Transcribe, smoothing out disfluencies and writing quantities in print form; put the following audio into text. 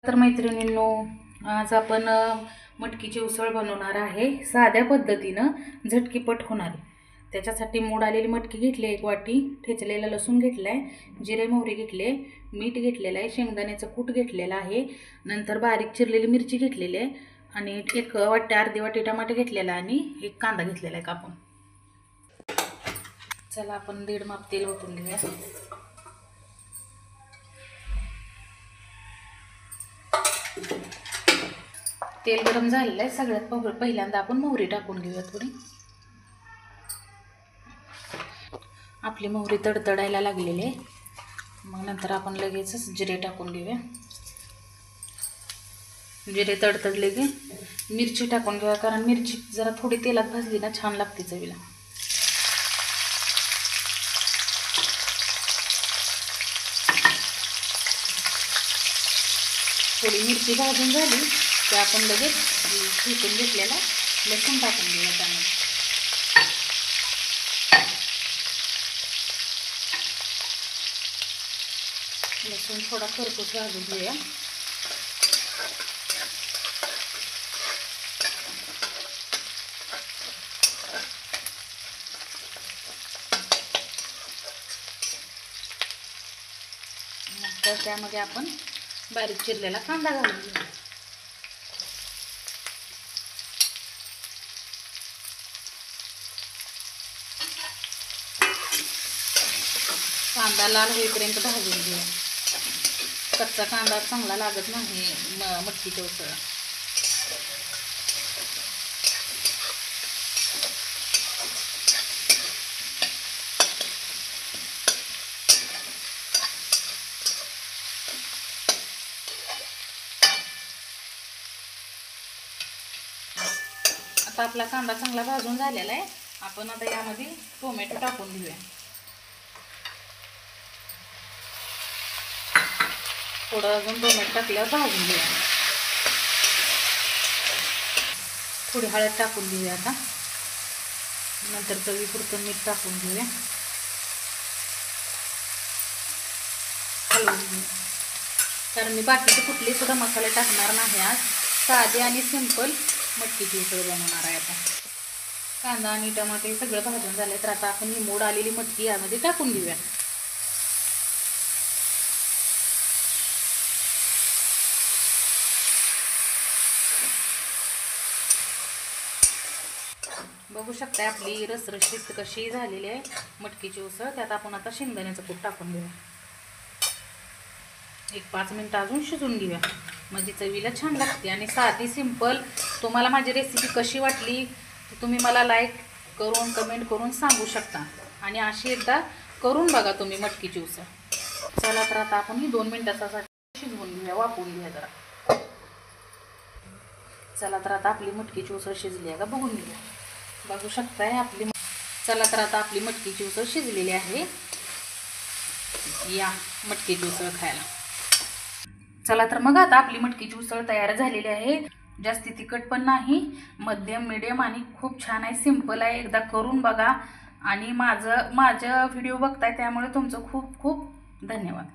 तर मैत्रिणींनो, आज आपण मटकीची उसळ बनवणार आहे साध्या पद्धतीनं, झटकीपट होणारी। त्याच्यासाठी मोड आलेली मटकी घेतली, 1 वाटी ठेचलेला लसूण घेतलाय, जिरे मोहरी घेतले, मीठ घेतलेलं आहे, शेंगदाण्याचं कूट घेतलेलं आहे, नंतर बारीक चिरलेली मिरची घेतलेली आहे आणि 1 वाटी अर्धी वाटी टमाटे घेतलेला आणि 1 कांदा घेतलेला आहे कापून। चला आपण 1.5 माप तेल ओतून घेऊया। तेल गरम झालेलं आहे। सगळ्यात पहिल्यांदा आपण मोहरी टाकून घेऊया थोडी। आपली मोहरी तडतडायला लागलेली आहे, मग नंतर आपण लगेचच जिरे टाकून घेऊया। जिरे तडतडले की मिरची टाकून घेऊया, कारण मिरची जरा थोडी तेलात भाजली ना छान लागते चवीला। थोडी मिरची भाजून झाली की आपण लगेच ठेचून घेतलेला लसूण टाकून घेऊया त्यामध्ये। लसूण थोडा खरपूस भाजून घेऊया। नंतर त्यामध्ये आपण बारीक चिरलेला कांदा घालून घेऊया। कांदा लाल होईपर्यंत भाजून घेऊया। कच्चा कांदा चांगला लागत नाही मटकीच्या उसळ। आता आपला कांदा चांगला भाजून झालेला आहे। आपण आता यामध्ये टोमॅटो टाकून घेऊया। थोडं अजून टोमॅटो टाकल्यावर भाजून घेऊया। थोडी हळद टाकून घेऊया आता, नंतर चवीपुरतं मीठ टाकून घेऊया। हलवून घेऊया, कारण मी बाकीचे कुठले सुद्धा मसाले टाकणार नाही आज। साधे आणि सिंपल मटकीची उसळ बनवणार आहे। आता कांदा आणि टमाटे सगळं भाजून झाले, तर आता आपण ही मोड आलेली मटकी यामध्ये टाकून घेऊया। बघू शकता आपली रसरशीत कशी झालेली आहे मटकीची उसळ। त्यात आपण आता शेंगदाण्याचं कूट टाकून घेऊया। 1-5 मिनिटं अजून शिजवून घेऊया, म्हणजे चवीला छान लागते आणि साधी सिंपल। तुम्हाला माझी रेसिपी कशी वाटली तर तुम्ही मला लाईक करून कमेंट करून सांगू शकता, आणि अशी एकदा करून बघा तुम्ही मटकीची उसळ। चला तर आता आपण ही 2 मिनिटासाठी शिजवून घेऊया, वाफवून घेऊया जरा। चला तर आता आपली मटकीची उसळ शिजली आहे का बघून घेऊया। बघू शकताय आपली। चला तर आता आपली मटकीची उसळ शिजलेली आहे। या मटकीची उसळ खायला। चला तर मग आता आपली मटकीची उसळ तयार झालेली आहे। जास्ती तिखट पण नाही, मध्यम मीडियम आणि खूप छान आहे, सिंपल आहे। एकदा करून बघा, आणि माझं व्हिडिओ बघताय त्यामुळे तुमचं खूप खूप धन्यवाद।